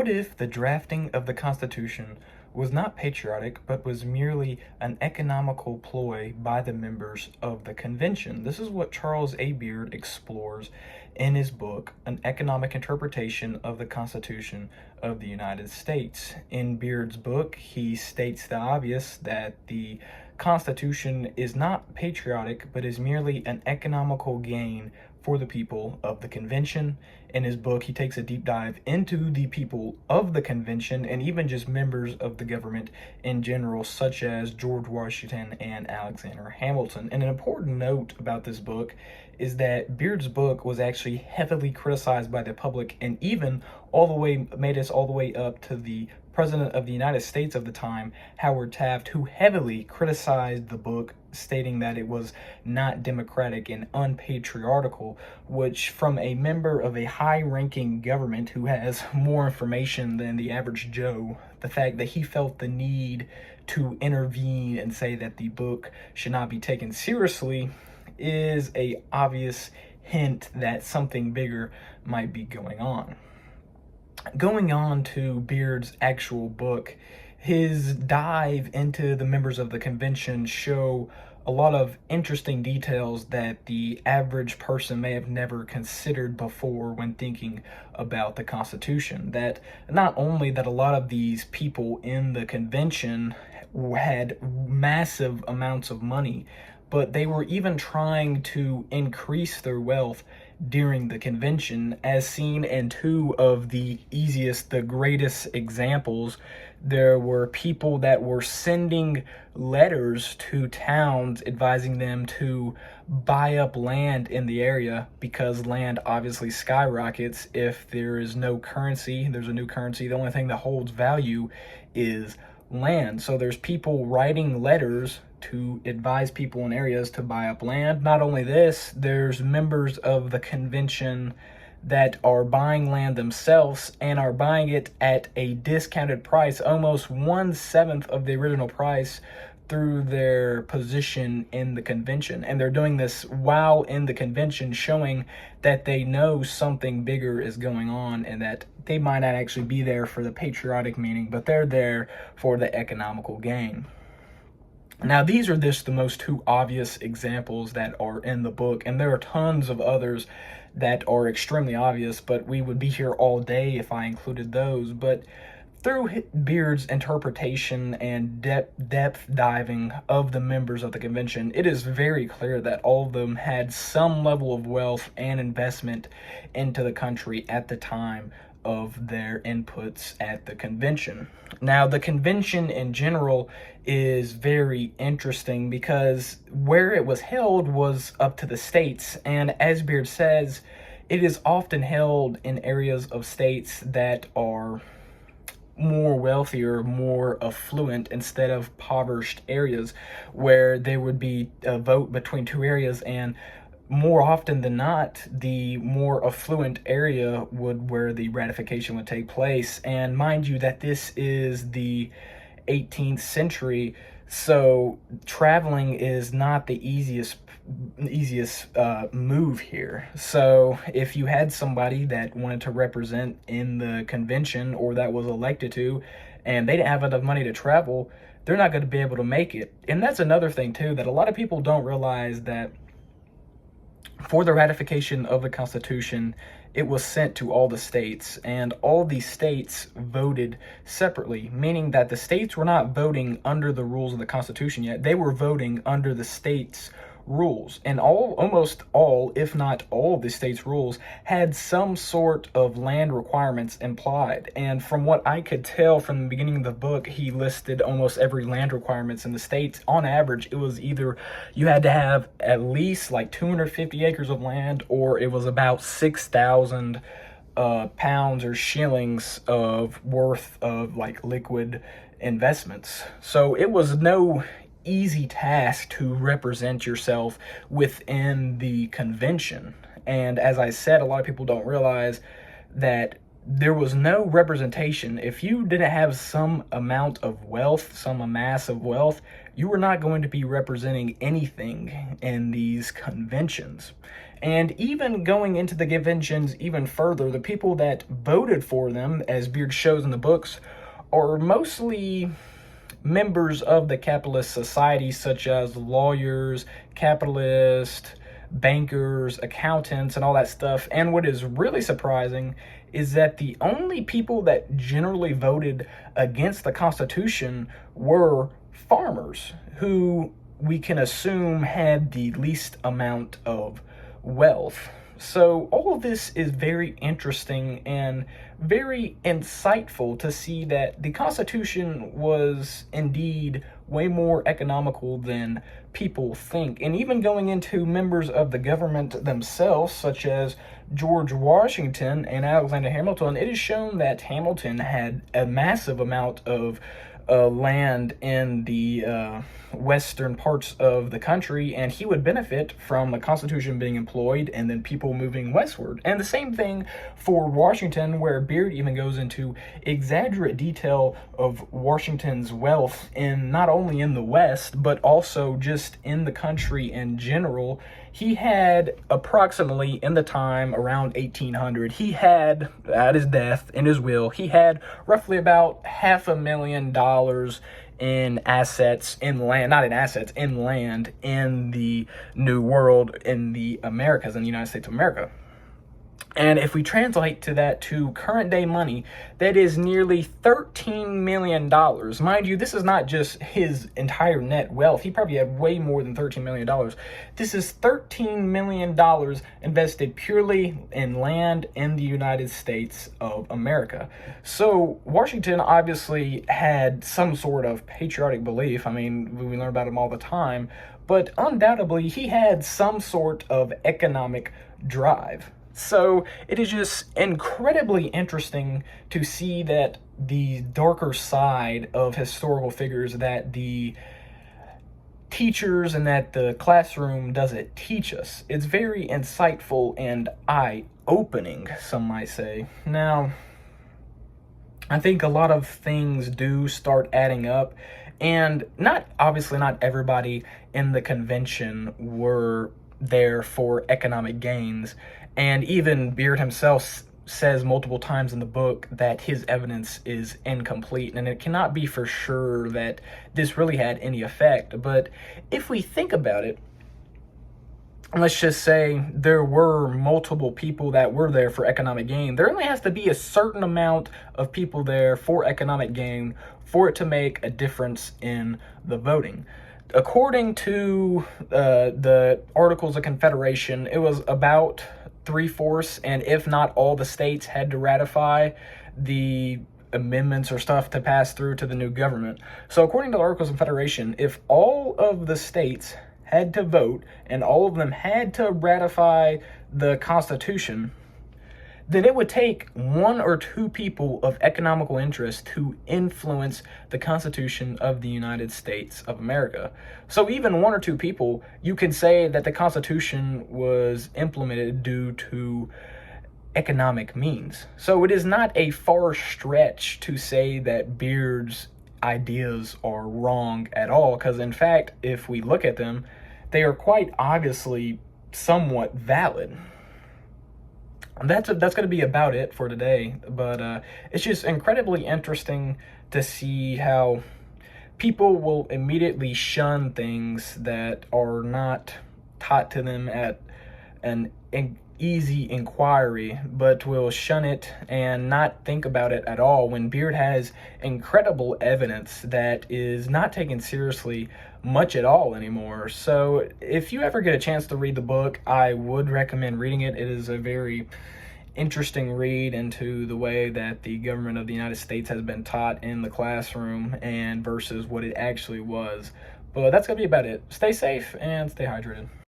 What if the drafting of the Constitution was not patriotic, but was merely an economical ploy by the members of the convention? This is what Charles A. Beard explores in his book, An Economic Interpretation of the Constitution of the United States. In Beard's book, he states the obvious that the Constitution is not patriotic, but is merely an economical gain for the people of the convention. In his book, he takes a deep dive into the people of the convention and even just members of the government in general, such as George Washington and Alexander Hamilton. And an important note about this book is that Beard's book was actually heavily criticized by the public, and even made us all the way up to the President of the United States of the time, Howard Taft, who heavily criticized the book, stating that it was not democratic and unpatriotical, which from a member of a high-ranking government who has more information than the average Joe, the fact that he felt the need to intervene and say that the book should not be taken seriously is a obvious hint that something bigger might be going on. Going on to Beard's actual book, his dive into the members of the convention show a lot of interesting details that the average person may have never considered before when thinking about the Constitution. That not only that a lot of these people in the convention had massive amounts of money, but they were even trying to increase their wealth during the convention, as seen in two of the greatest examples. There were people that were sending letters to towns advising them to buy up land in the area, because land obviously skyrockets if there is no currency. There's a new currency. The only thing that holds value is land. So there's people writing letters to advise people in areas to buy up land. Not only this, there's members of the convention that are buying land themselves and are buying it at a discounted price, almost 1/7 of the original price, through their position in the convention. And they're doing this while in the convention, showing that they know something bigger is going on and that they might not actually be there for the patriotic meaning, but they're there for the economical gain. Now, these are just the most two obvious examples that are in the book, and there are tons of others that are extremely obvious, but we would be here all day if I included those. But through Beard's interpretation and depth diving of the members of the convention, it is very clear that all of them had some level of wealth and investment into the country at the time of their inputs at the convention. Now, the convention in general is very interesting because where it was held was up to the states, and as Beard says, it is often held in areas of states that are more wealthier, more affluent, instead of impoverished areas where there would be a vote between two areas, and more often than not, the more affluent area where the ratification would take place. And mind you that this is the 18th century, so traveling is not the easiest move here. So if you had somebody that wanted to represent in the convention, or that was elected to, and they didn't have enough money to travel, they're not going to be able to make it. And that's another thing too, that a lot of people don't realize, that for the ratification of the Constitution, it was sent to all the states, and all the states voted separately, meaning that the states were not voting under the rules of the Constitution yet. They were voting under the states' rules, and almost all, if not all, of the states' rules had some sort of land requirements implied. And from what I could tell from the beginning of the book, he listed almost every land requirements in the states. On average, it was either you had to have at least like 250 acres of land, or it was about 6,000 pounds or shillings of worth of like liquid investments. So it was no easy task to represent yourself within the convention. And as I said, a lot of people don't realize that there was no representation. If you didn't have some amount of wealth, some amass of wealth, you were not going to be representing anything in these conventions. And even going into the conventions even further, the people that voted for them, as Beard shows in the books, are mostly members of the capitalist society, such as lawyers, capitalists, bankers, accountants, and all that stuff. And what is really surprising is that the only people that generally voted against the Constitution were farmers, who we can assume had the least amount of wealth. So all of this is very interesting and very insightful to see that the Constitution was indeed way more economical than people think. And even going into members of the government themselves, such as George Washington and Alexander Hamilton, it is shown that Hamilton had a massive amount of land in the western parts of the country, and he would benefit from the Constitution being employed and then people moving westward. And the same thing for Washington, where Beard even goes into exaggerate detail of Washington's wealth in not only in the West, but also just in the country in general. He had approximately, in the time around 1800, he had, at his death, in his will, he had roughly about $500,000 in assets, in land, not in assets, in land, in the New World, in the Americas, in the United States of America. And if we translate to that to current day money, that is nearly $13 million. Mind you, this is not just his entire net wealth. He probably had way more than $13 million. This is $13 million invested purely in land in the United States of America. So Washington obviously had some sort of patriotic belief. I mean, we learn about him all the time, but undoubtedly he had some sort of economic drive. So it is just incredibly interesting to see that the darker side of historical figures that the teachers and that the classroom doesn't teach us. It's very insightful and eye-opening, some might say. Now, I think a lot of things do start adding up, and obviously not everybody in the convention were there for economic gains. And even Beard himself says multiple times in the book that his evidence is incomplete, and it cannot be for sure that this really had any effect. But if we think about it, let's just say there were multiple people that were there for economic gain. There only has to be a certain amount of people there for economic gain for it to make a difference in the voting. According to the Articles of Confederation, it was about 3/4, and if not all the states had to ratify the amendments or stuff to pass through to the new government. So according to the Articles of Confederation, if all of the states had to vote and all of them had to ratify the Constitution, then it would take one or two people of economical interest to influence the Constitution of the United States of America. So even one or two people, you can say that the Constitution was implemented due to economic means. So it is not a far stretch to say that Beard's ideas are wrong at all, because in fact, if we look at them, they are quite obviously somewhat valid. That's going to be about it for today, but it's just incredibly interesting to see how people will immediately shun things that are not taught to them at an easy inquiry, but will shun it and not think about it at all, when Beard has incredible evidence that is not taken seriously much at all anymore. So if you ever get a chance to read the book, I would recommend reading it. It is a very interesting read into the way that the government of the United States has been taught in the classroom and versus what it actually was. But that's going to be about it. Stay safe and stay hydrated.